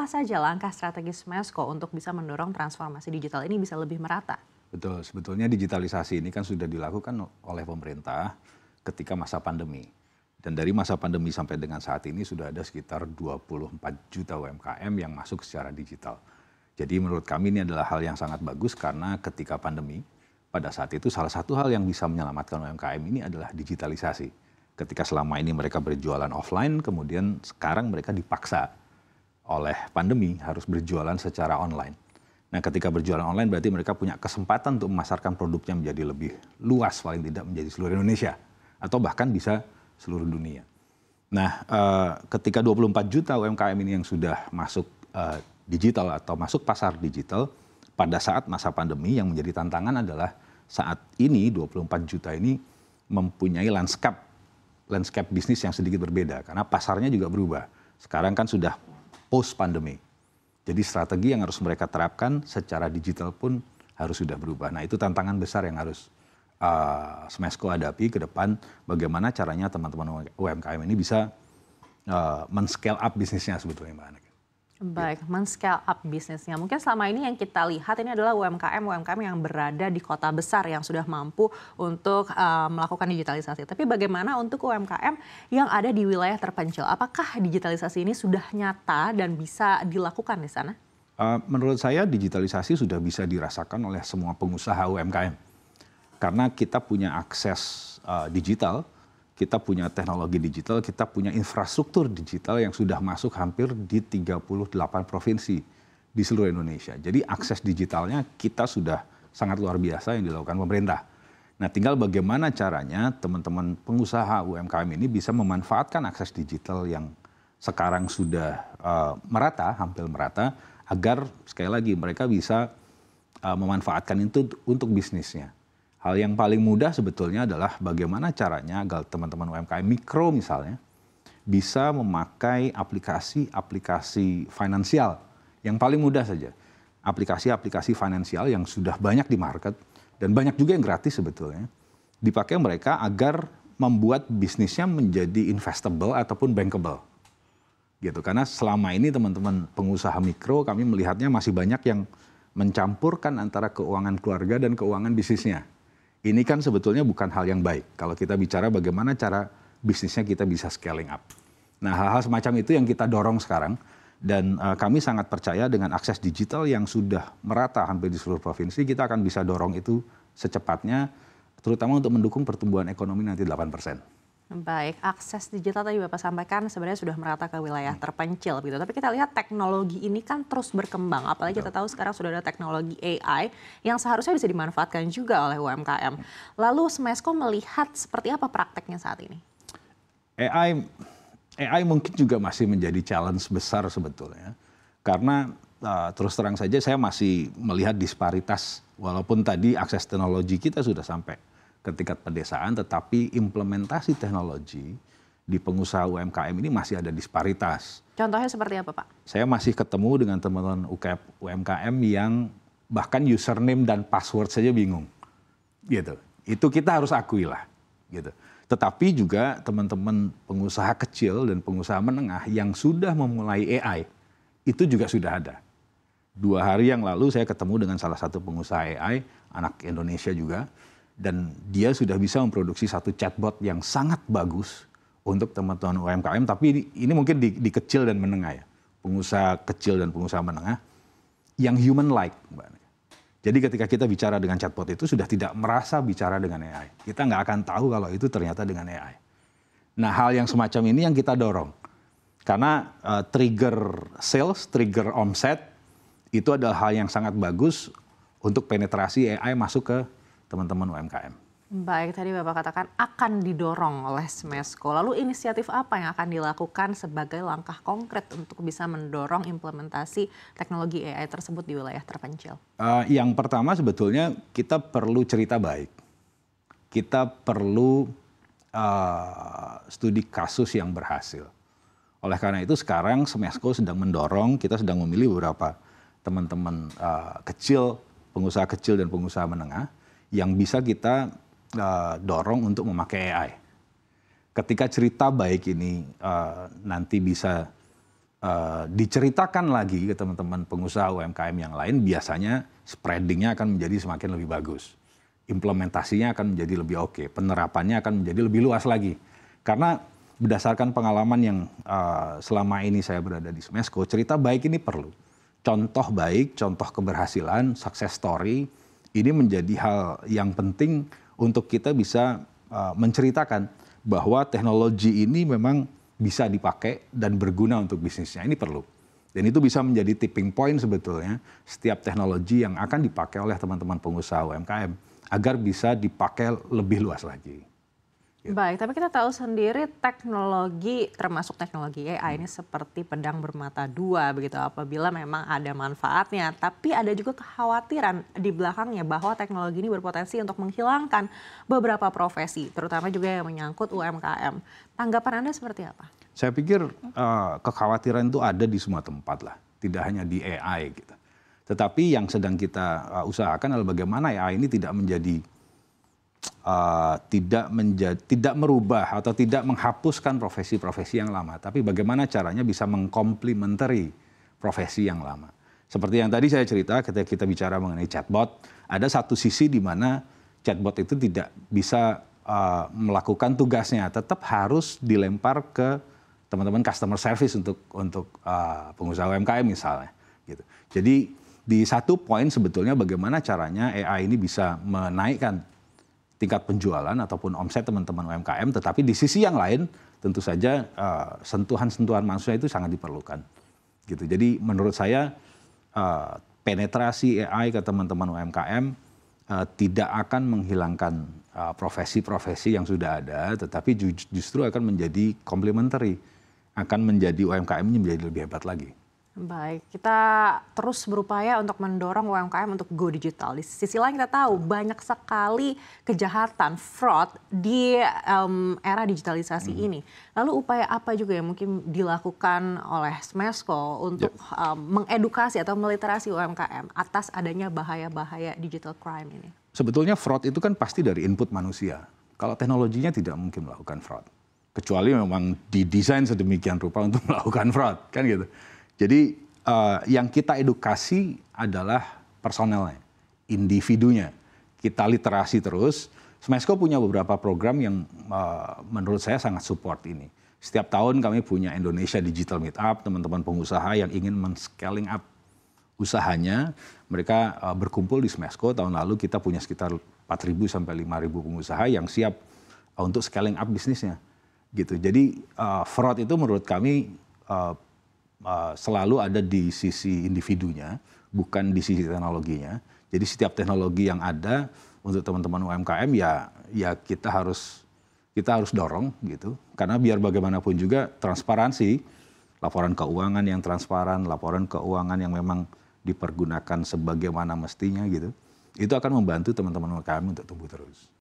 apa saja langkah strategis Smesco untuk bisa mendorong transformasi digital ini bisa lebih merata? Betul, sebetulnya digitalisasi ini kan sudah dilakukan oleh pemerintah ketika masa pandemi. Dan dari masa pandemi sampai dengan saat ini sudah ada sekitar 24 juta UMKM yang masuk secara digital. Jadi menurut kami ini adalah hal yang sangat bagus karena ketika pandemi, pada saat itu salah satu hal yang bisa menyelamatkan UMKM ini adalah digitalisasi. Ketika selama ini mereka berjualan offline, kemudian sekarang mereka dipaksa oleh pandemi harus berjualan secara online. Nah, ketika berjualan online berarti mereka punya kesempatan untuk memasarkan produknya menjadi lebih luas, paling tidak menjadi seluruh Indonesia, atau bahkan bisa seluruh dunia. Nah, ketika 24 juta UMKM ini yang sudah masuk digital atau masuk pasar digital, pada saat masa pandemi yang menjadi tantangan adalah saat ini 24 juta ini mempunyai landscape bisnis yang sedikit berbeda, karena pasarnya juga berubah. Sekarang kan sudah post pandemi. Jadi strategi yang harus mereka terapkan secara digital pun harus sudah berubah. Nah, itu tantangan besar yang harus Smesco hadapi ke depan. Bagaimana caranya teman-teman UMKM ini bisa men-scale up bisnisnya sebetulnya, Mbak Ana. Baik, men-scale up bisnisnya. Mungkin selama ini yang kita lihat ini adalah UMKM yang berada di kota besar yang sudah mampu untuk melakukan digitalisasi. Tapi bagaimana untuk UMKM yang ada di wilayah terpencil? Apakah digitalisasi ini sudah nyata dan bisa dilakukan di sana? Menurut saya digitalisasi sudah bisa dirasakan oleh semua pengusaha UMKM. Karena kita punya akses digital, kita punya teknologi digital, kita punya infrastruktur digital yang sudah masuk hampir di 38 provinsi di seluruh Indonesia. Jadi akses digitalnya kita sudah sangat luar biasa yang dilakukan pemerintah. Nah, tinggal bagaimana caranya teman-teman pengusaha UMKM ini bisa memanfaatkan akses digital yang sekarang sudah merata, hampir merata, agar sekali lagi mereka bisa memanfaatkan itu untuk bisnisnya. Hal yang paling mudah sebetulnya adalah bagaimana caranya agar teman-teman UMKM mikro misalnya bisa memakai aplikasi finansial yang paling mudah saja. Aplikasi finansial yang sudah banyak di market dan banyak juga yang gratis sebetulnya. Dipakai mereka agar membuat bisnisnya menjadi investable ataupun bankable. Gitu. Karena selama ini teman-teman pengusaha mikro kami melihatnya masih banyak yang mencampurkan antara keuangan keluarga dan keuangan bisnisnya. Ini kan sebetulnya bukan hal yang baik kalau kita bicara bagaimana cara bisnisnya kita bisa scaling up. Nah, hal-hal semacam itu yang kita dorong sekarang dan kami sangat percaya dengan akses digital yang sudah merata hampir di seluruh provinsi, kita akan bisa dorong itu secepatnya, terutama untuk mendukung pertumbuhan ekonomi nanti 8%. Baik, akses digital tadi Bapak sampaikan sebenarnya sudah merata ke wilayah terpencil gitu. Tapi kita lihat teknologi ini kan terus berkembang. Apalagi kita tahu sekarang sudah ada teknologi AI yang seharusnya bisa dimanfaatkan juga oleh UMKM. Lalu Smesco melihat seperti apa prakteknya saat ini? AI mungkin juga masih menjadi challenge besar sebetulnya. Karena terus terang saja saya masih melihat disparitas. Walaupun tadi akses teknologi kita sudah sampai ke tingkat pedesaan, tetapi implementasi teknologi di pengusaha UMKM ini masih ada disparitas. Contohnya seperti apa, Pak? Saya masih ketemu dengan teman-teman UMKM yang bahkan username dan password saja bingung. Gitu. Itu kita harus akui lah. Gitu. Tetapi juga teman-teman pengusaha kecil dan pengusaha menengah yang sudah memulai AI, itu juga sudah ada. 2 hari yang lalu saya ketemu dengan salah satu pengusaha AI, anak Indonesia juga, dan dia sudah bisa memproduksi satu chatbot yang sangat bagus untuk teman-teman UMKM, tapi ini mungkin di kecil dan menengah ya. Pengusaha kecil dan pengusaha menengah yang human-like, Mbak. Jadi ketika kita bicara dengan chatbot itu sudah tidak merasa bicara dengan AI. Kita nggak akan tahu kalau itu ternyata dengan AI. Nah, hal yang semacam ini yang kita dorong. Karena trigger sales, trigger omset, itu adalah hal yang sangat bagus untuk penetrasi AI masuk ke teman-teman UMKM. Baik, tadi Bapak katakan akan didorong oleh Smesco. Lalu inisiatif apa yang akan dilakukan sebagai langkah konkret untuk bisa mendorong implementasi teknologi AI tersebut di wilayah terpencil? Yang pertama sebetulnya kita perlu cerita baik. Kita perlu studi kasus yang berhasil. Oleh karena itu sekarang Smesco sedang mendorong, kita sedang memilih beberapa teman-teman kecil, pengusaha kecil dan pengusaha menengah, yang bisa kita dorong untuk memakai AI. Ketika cerita baik ini nanti bisa diceritakan lagi ke teman-teman pengusaha UMKM yang lain, biasanya spreadingnya akan menjadi semakin lebih bagus. Implementasinya akan menjadi lebih oke, penerapannya akan menjadi lebih luas lagi. Karena berdasarkan pengalaman yang selama ini saya berada di Smesco, cerita baik ini perlu. Contoh baik, contoh keberhasilan, success story, ini menjadi hal yang penting untuk kita bisa menceritakan bahwa teknologi ini memang bisa dipakai dan berguna untuk bisnisnya. Ini perlu. Dan itu bisa menjadi tipping point sebetulnya setiap teknologi yang akan dipakai oleh teman-teman pengusaha UMKM agar bisa dipakai lebih luas lagi. Baik, tapi kita tahu sendiri teknologi, termasuk teknologi AI ini seperti pedang bermata dua begitu, apabila memang ada manfaatnya. Tapi ada juga kekhawatiran di belakangnya bahwa teknologi ini berpotensi untuk menghilangkan beberapa profesi, terutama juga yang menyangkut UMKM. Tanggapan Anda seperti apa? Saya pikir kekhawatiran itu ada di semua tempat lah, tidak hanya di AI gitu. Tetapi yang sedang kita usahakan adalah bagaimana AI ini tidak menjadi tidak merubah atau tidak menghapuskan profesi-profesi yang lama, tapi bagaimana caranya bisa mengkomplementari profesi yang lama. Seperti yang tadi saya cerita ketika kita bicara mengenai chatbot, ada satu sisi di mana chatbot itu tidak bisa melakukan tugasnya, tetap harus dilempar ke teman-teman customer service untuk pengusaha UMKM misalnya. Gitu. Jadi di satu poin sebetulnya bagaimana caranya AI ini bisa menaikkan tingkat penjualan ataupun omset teman-teman UMKM, tetapi di sisi yang lain tentu saja sentuhan-sentuhan manusia itu sangat diperlukan. Gitu. Jadi menurut saya penetrasi AI ke teman-teman UMKM tidak akan menghilangkan profesi-profesi yang sudah ada, tetapi justru akan menjadi complementary, akan menjadi UMKM-nya menjadi lebih hebat lagi. Baik, kita terus berupaya untuk mendorong UMKM untuk go digital. Di sisi lain kita tahu banyak sekali kejahatan, fraud di era digitalisasi ini. Lalu upaya apa juga yang mungkin dilakukan oleh Smesco untuk mengedukasi atau meliterasi UMKM atas adanya bahaya-bahaya digital crime ini? Sebetulnya fraud itu kan pasti dari input manusia. Kalau teknologinya tidak mungkin melakukan fraud. Kecuali memang didesain sedemikian rupa untuk melakukan fraud, kan gitu. Jadi yang kita edukasi adalah personelnya, individunya. Kita literasi terus. Smesco punya beberapa program yang menurut saya sangat support ini. Setiap tahun kami punya Indonesia Digital Meetup, teman-teman pengusaha yang ingin men-scaling up usahanya. Mereka berkumpul di Smesco. Tahun lalu kita punya sekitar 4.000 sampai 5.000 pengusaha yang siap untuk scaling up bisnisnya. Gitu. Jadi fraud itu menurut kami selalu ada di sisi individunya, bukan di sisi teknologinya. Jadi setiap teknologi yang ada untuk teman-teman UMKM ya kita harus dorong gitu. Karena biar bagaimanapun juga transparansi, laporan keuangan yang transparan, laporan keuangan yang memang dipergunakan sebagaimana mestinya gitu. Itu akan membantu teman-teman UMKM untuk tumbuh terus.